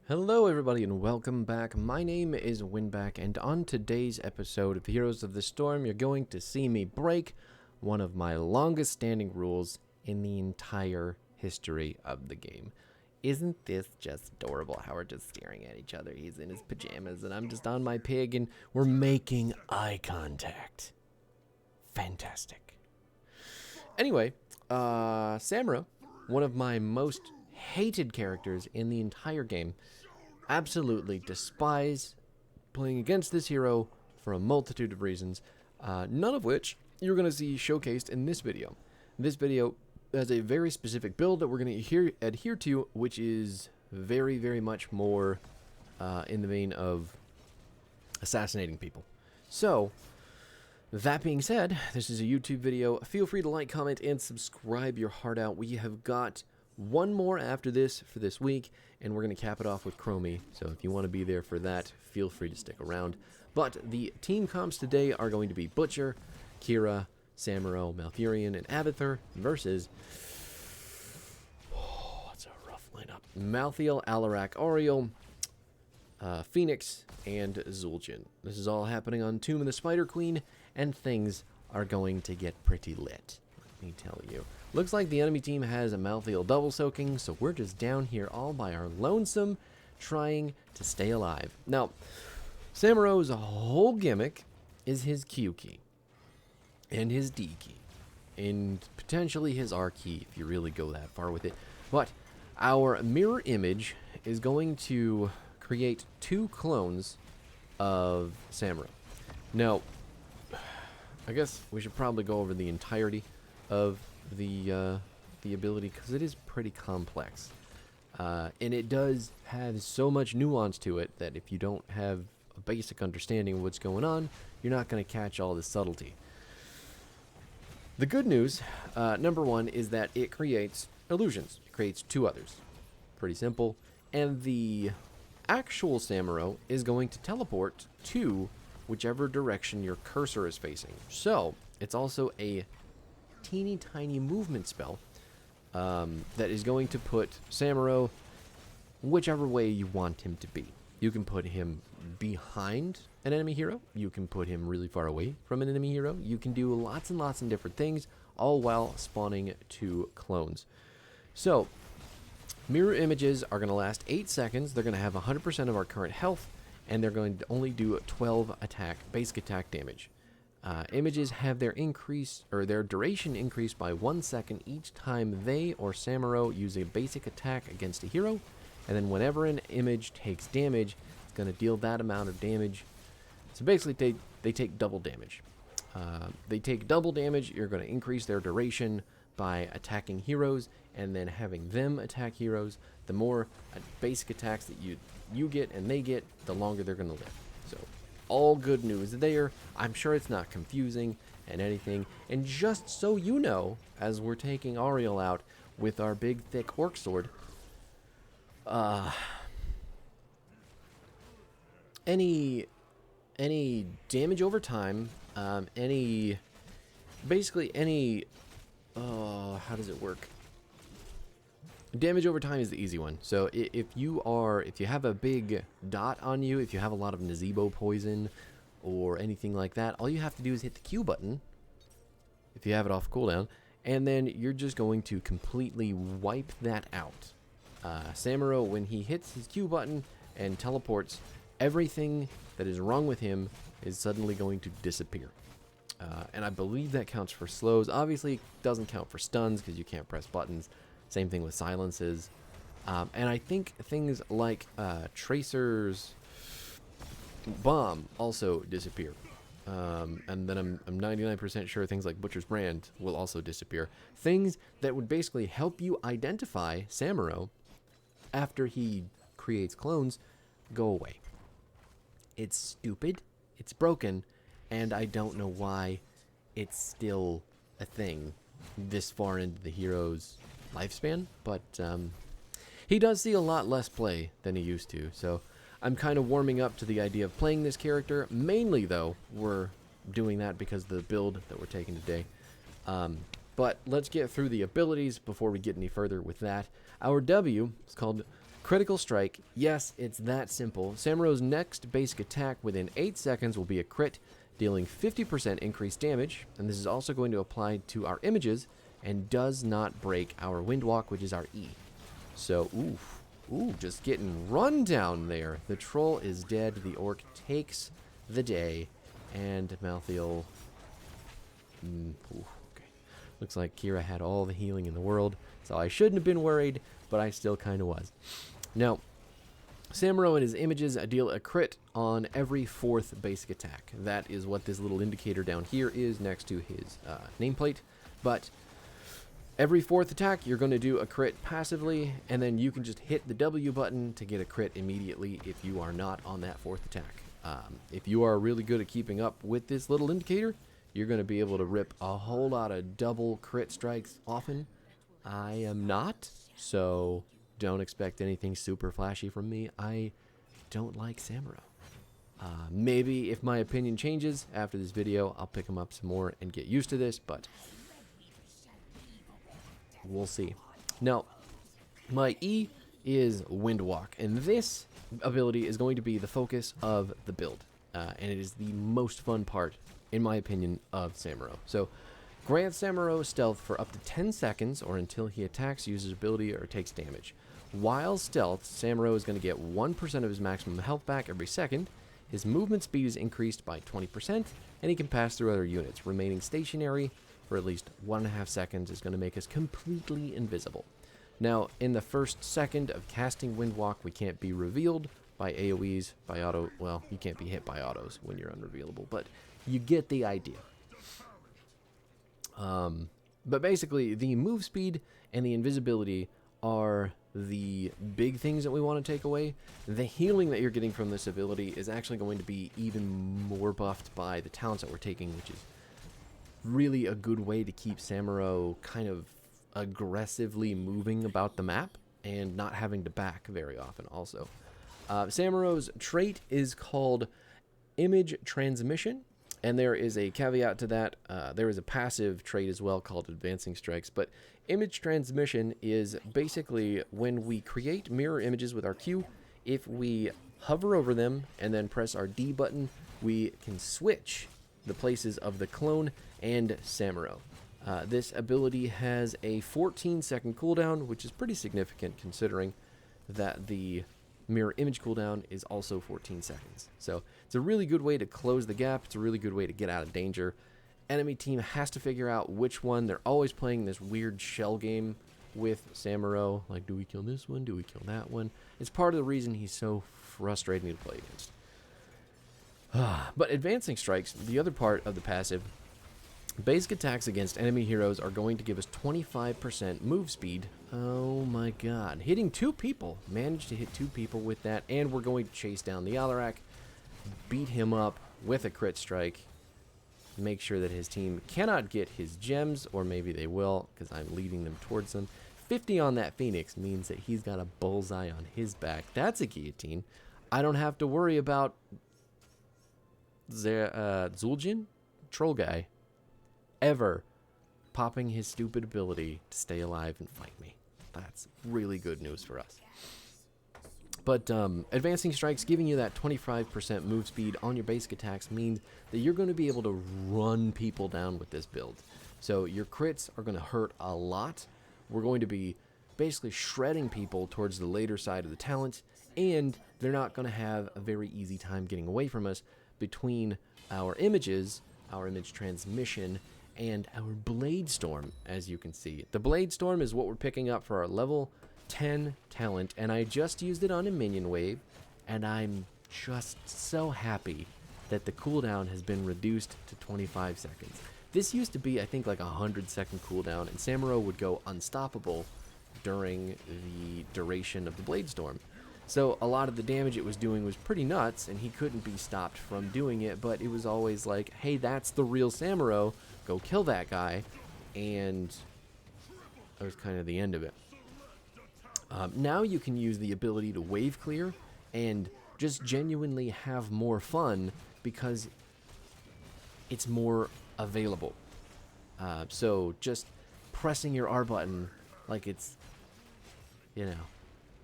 Hello everybody and welcome back. My name is Winback, and on today's episode of Heroes of the Storm, you're going to see me break one of my longest standing rules in the entire history of the game. Isn't this just adorable how we're just staring at each other? He's in his pajamas and I'm just on my pig and we're making eye contact. Fantastic. Anyway, Samuro, one of my most hated characters in the entire game, absolutely despise playing against this hero for a multitude of reasons, none of which you're going to see showcased in this video. This video has a very specific build that we're going to adhere to, which is very, very much more in the vein of assassinating people. So, that being said, this is a YouTube video. Feel free to like, comment, and subscribe your heart out. We have got one more after this for this week, and we're going to cap it off with Chromie. So if you want to be there for that, feel free to stick around. But the team comps today are going to be Butcher, Kira, Samuro, Malfurion, and Abathur versus... oh, that's a rough lineup. Malthael, Alarak, Auriel, Phoenix, and Zul'jin. This is all happening on Tomb of the Spider Queen, and things are going to get pretty lit, let me tell you. Looks like the enemy team has a Malthael double soaking, so we're just down here all by our lonesome, trying to stay alive. Now, Samuro's whole gimmick is his Q key, and his D key, and potentially his R key if you really go that far with it. But our mirror image is going to create two clones of Samuro. Now, I guess we should probably go over the entirety of the ability, because it is pretty complex, and it does have so much nuance to it that if you don't have a basic understanding of what's going on, you're not going to catch all the subtlety. The good news, number one, is that it creates illusions. It creates two others. Pretty simple. And the actual Samuro is going to teleport to whichever direction your cursor is facing. So it's also a teeny tiny movement spell that is going to put Samuro whichever way you want him to be. You can put him behind an enemy hero. You can put him really far away from an enemy hero. You can do lots and lots of different things, all while spawning two clones. So, mirror images are going to last 8 seconds. They're going to have 100% of our current health, and they're going to only do 12 basic attack damage. Images have their duration increased by 1 second each time they or Samuro use a basic attack against a hero, and then whenever an image takes damage, it's going to deal that amount of damage. So basically, they take double damage. They take double damage. You're going to increase their duration by attacking heroes and then having them attack heroes. The more basic attacks that you get and they get, the longer they're going to live. So, all good news there. I'm sure it's not confusing and anything. And just so you know, as we're taking Auriel out with our big thick orc sword, any damage over time, how does it work? Damage over time is the easy one. So if you have a big dot on you, if you have a lot of Nazebo poison or anything like that, all you have to do is hit the Q button if you have it off cooldown, and then you're just going to completely wipe that out. Samuro, when he hits his Q button and teleports, everything that is wrong with him is suddenly going to disappear. And I believe that counts for slows. Obviously, it doesn't count for stuns because you can't press buttons. Same thing with silences. And I think things like Tracer's Bomb also disappear. And then I'm 99% sure things like Butcher's Brand will also disappear. Things that would basically help you identify Samuro after he creates clones go away. It's stupid, it's broken, and I don't know why it's still a thing this far into the hero's lifespan, but he does see a lot less play than he used to, so I'm kind of warming up to the idea of playing this character. Mainly, though, we're doing that because of the build that we're taking today. But let's get through the abilities before we get any further with that. Our W is called Critical strike. Yes, it's that simple. Samuro's next basic attack within 8 seconds will be a crit, dealing 50% increased damage, and this is also going to apply to our images and does not break our wind walk, which is our E. So, ooh, just getting run down there. The troll is dead. The orc takes the day, and Malthael. Okay. Looks like Kira had all the healing in the world, so I shouldn't have been worried, but I still kind of was. Now, Samuro and his images deal a crit on every 4th basic attack. That is what this little indicator down here is next to his nameplate. But every 4th attack, you're going to do a crit passively, and then you can just hit the W button to get a crit immediately if you are not on that 4th attack. If you are really good at keeping up with this little indicator, you're going to be able to rip a whole lot of double crit strikes often. I am not, so don't expect anything super flashy from me. I don't like Samuro. Maybe if my opinion changes after this video, I'll pick him up some more and get used to this, but we'll see. Now, my E is Wind Walk, and this ability is going to be the focus of the build, and it is the most fun part, in my opinion, of Samuro. So, grant Samuro stealth for up to 10 seconds or until he attacks, uses ability, or takes damage. While stealth, Samuro is going to get 1% of his maximum health back every second. His movement speed is increased by 20%, and he can pass through other units. Remaining stationary for at least 1.5 seconds is going to make us completely invisible. Now, in the first second of casting Wind Walk, we can't be revealed by AoEs, by auto. Well, you can't be hit by autos when you're unrevealable, but you get the idea. But basically, the move speed and the invisibility are the big things that we want to take away. The healing that you're getting from this ability is actually going to be even more buffed by the talents that we're taking, which is really a good way to keep Samuro kind of aggressively moving about the map and not having to back very often also. Samuro's trait is called Image Transmission, and there is a caveat to that. There is a passive trait as well called Advancing Strikes, but Image Transmission is basically when we create mirror images with our Q, if we hover over them and then press our D button, we can switch the places of the clone and Samuro. This ability has a 14-second cooldown, which is pretty significant considering that the mirror image cooldown is also 14 seconds. So it's a really good way to close the gap. It's a really good way to get out of danger. Enemy team has to figure out which one. They're always playing this weird shell game with Samuro. Like, do we kill this one? Do we kill that one? It's part of the reason he's so frustrating to play against. But Advancing Strikes, the other part of the passive, basic attacks against enemy heroes are going to give us 25% move speed. Oh my god. Hitting 2 people. Managed to hit 2 people with that, and we're going to chase down the Alarak, beat him up with a crit strike, make sure that his team cannot get his gems, or maybe they will, because I'm leading them towards them. 50 on that Phoenix means that he's got a bullseye on his back. That's a guillotine. I don't have to worry about Zul'jin, troll guy, ever popping his stupid ability to stay alive and fight me. That's really good news for us. But Advancing Strikes, giving you that 25% move speed on your basic attacks, means that you're going to be able to run people down with this build. So your crits are going to hurt a lot. We're going to be basically shredding people towards the later side of the talent, and they're not going to have a very easy time getting away from us between our images, our image transmission, and our Blade Storm, as you can see. The Blade Storm is what we're picking up for our level 10 talent, and I just used it on a minion wave, and I'm just so happy that the cooldown has been reduced to 25 seconds. This used to be, I think, like a 100-second cooldown, and Samuro would go unstoppable during the duration of the Blade Storm. So a lot of the damage it was doing was pretty nuts, and he couldn't be stopped from doing it, but it was always like, hey, that's the real Samuro, go kill that guy, and that was kind of the end of it. Now you can use the ability to wave clear and just genuinely have more fun because it's more available. So just pressing your R button like it's, you know,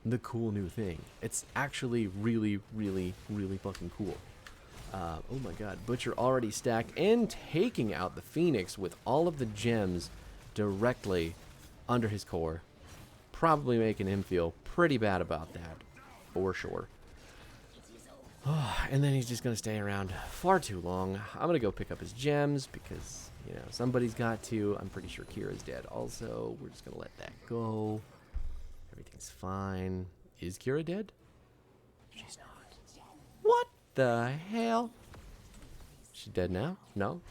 the cool new thing. It's actually really, really, really fucking cool. Oh my god, Butcher already stacked and taking out the Phoenix with all of the gems directly under his core. Probably making him feel pretty bad about that, for sure. And then he's just going to stay around far too long. I'm going to go pick up his gems because, you know, somebody's got to. I'm pretty sure Kira's dead also. We're just going to let that go. Everything's fine. Is Kira dead? She's not. What the hell? She's dead now? No?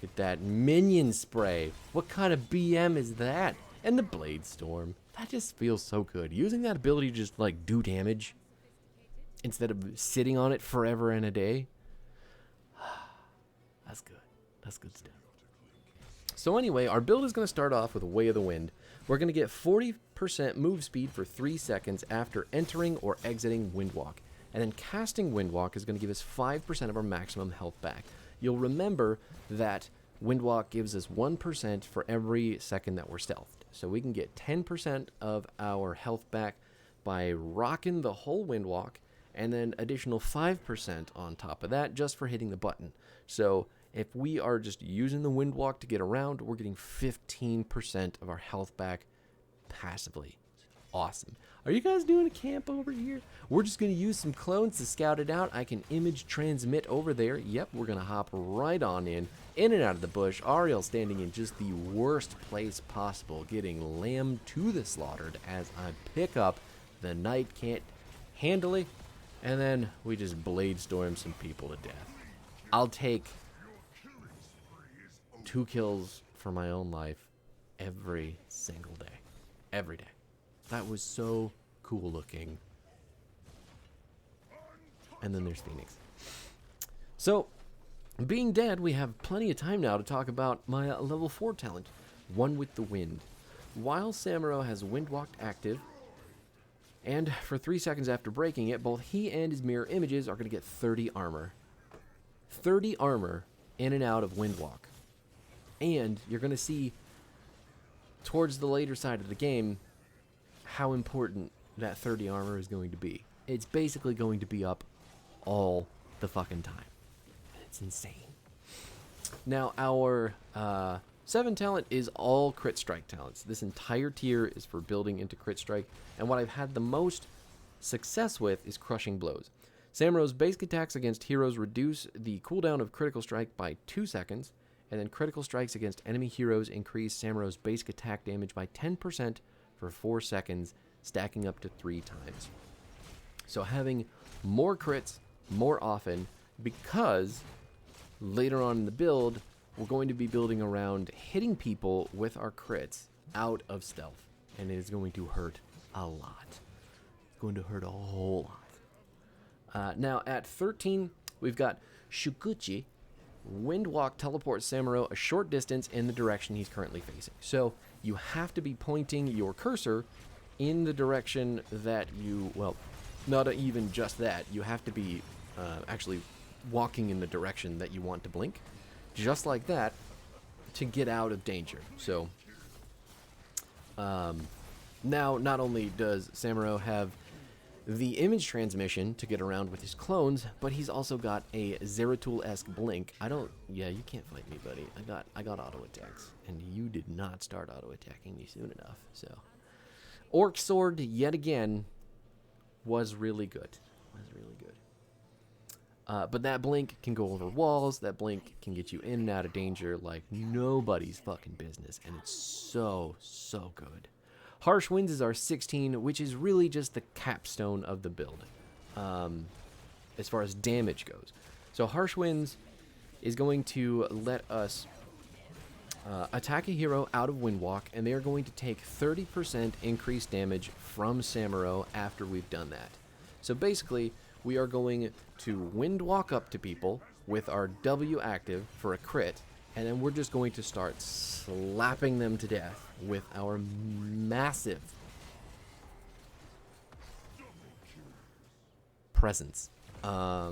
Get that minion spray. What kind of BM is that? And the Blade Storm. That just feels so good. Using that ability to just, like, do damage instead of sitting on it forever and a day. That's good. That's good stuff. So anyway, our build is going to start off with Way of the Wind. We're going to get 40% move speed for 3 seconds after entering or exiting Windwalk. And then casting Windwalk is going to give us 5% of our maximum health back. You'll remember that Windwalk gives us 1% for every second that we're stealthed. So we can get 10% of our health back by rocking the whole Windwalk, and then additional 5% on top of that just for hitting the button. So if we are just using the Windwalk to get around, we're getting 15% of our health back passively. Awesome. Are you guys doing a camp over here? We're just going to use some clones to scout it out. I can image transmit over there. Yep, we're going to hop right on in and out of the bush. Ariel standing in just the worst place possible, getting lamb to the slaughtered as I pick up the Knight Can't Handily, and then we just blade storm some people to death. I'll take 2 kills for my own life every single day. Every day. That was so cool looking. And then there's Phoenix. So, being dead, we have plenty of time now to talk about my level 4 talent, One with the Wind. While Samuro has Windwalked active, and for 3 seconds after breaking it, both he and his mirror images are going to get 30 armor. 30 armor in and out of Windwalk. And you're going to see towards the later side of the game how important that 30 armor is going to be. It's basically going to be up all the fucking time. It's insane. Now, our 7 talent is all crit strike talents. This entire tier is for building into crit strike, and what I've had the most success with is crushing blows. Samuro's basic attacks against heroes reduce the cooldown of critical strike by 2 seconds, and then critical strikes against enemy heroes increase Samuro's basic attack damage by 10% for 4 seconds, stacking up to 3 times. So having more crits more often, because later on in the build, we're going to be building around hitting people with our crits out of stealth, and it is going to hurt a lot. It's going to hurt a whole lot. Now at 13, we've got Shukuchi. Windwalk teleports Samuro a short distance in the direction he's currently facing. So you have to be pointing your cursor in the direction that you, well, not even just that. You have to be actually walking in the direction that you want to blink, just like that, to get out of danger. So now not only does Samuro have the image transmission to get around with his clones, but he's also got a Zeratul-esque blink. Yeah, you can't fight me, buddy. I got auto attacks, and you did not start auto attacking me soon enough. So, Orc Sword yet again was really good. But that blink can go over walls. That blink can get you in and out of danger like nobody's fucking business, and it's so good. Harsh Winds is our 16, which is really just the capstone of the build, as far as damage goes. So Harsh Winds is going to let us attack a hero out of Windwalk, and they are going to take 30% increased damage from Samuro after we've done that. So basically, we are going to Windwalk up to people with our W active for a crit, and then we're just going to start slapping them to death with our massive presence. Yeah.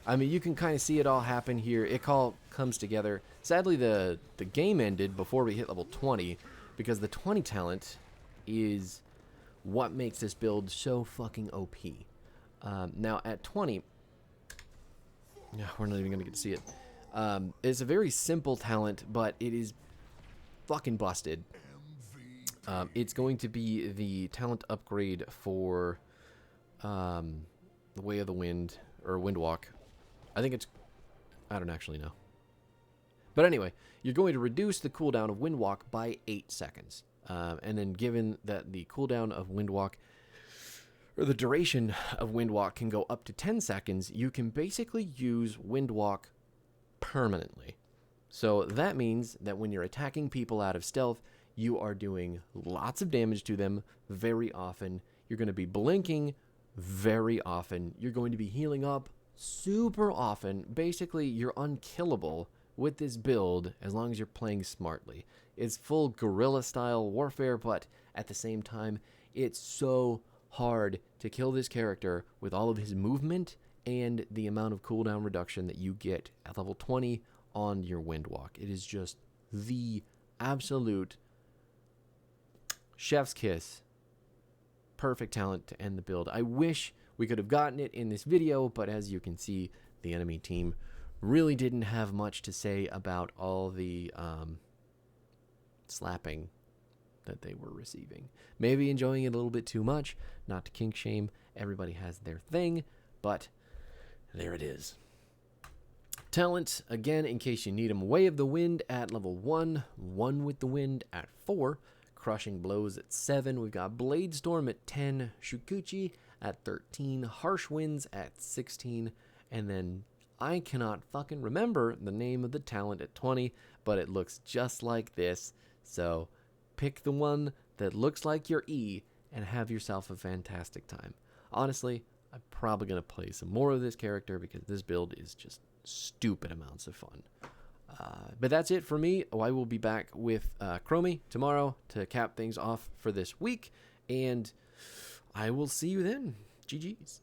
I mean, you can kind of see it all happen here. It all comes together. Sadly, the game ended before we hit level 20, because the 20 talent is what makes this build so fucking OP. Now at 20, yeah, we're not even gonna get to see it. It's a very simple talent, but it is fucking busted. It's going to be the talent upgrade for the Way of the Wind, or Windwalk. I think it's... I don't actually know. But anyway, you're going to reduce the cooldown of Windwalk by 8 seconds. And then given that the cooldown of Windwalk, or the duration of Windwalk can go up to 10 seconds, you can basically use Windwalk permanently. So that means that when you're attacking people out of stealth, you are doing lots of damage to them very often. You're going to be blinking very often. You're going to be healing up super often. Basically, you're unkillable with this build as long as you're playing smartly. It's full guerrilla style warfare, but at the same time, it's so hard to kill this character with all of his movement and the amount of cooldown reduction that you get at level 20 on your Windwalk. It is just the absolute chef's kiss. Perfect talent to end the build. I wish we could have gotten it in this video, but as you can see, the enemy team really didn't have much to say about all the slapping that they were receiving. Maybe enjoying it a little bit too much. Not to kink shame. Everybody has their thing, but there it is. Talents, again, in case you need them. Way of the Wind at level 1. One with the Wind at 4. Crushing Blows at 7. We've got Blade Storm at 10. Shukuchi at 13. Harsh Winds at 16. And then I cannot fucking remember the name of the talent at 20, but it looks just like this. So pick the one that looks like your E and have yourself a fantastic time. Honestly, I'm probably going to play some more of this character because this build is just stupid amounts of fun. But that's it for me. I will be back with Chromie tomorrow to cap things off for this week, and I will see you then. GG's.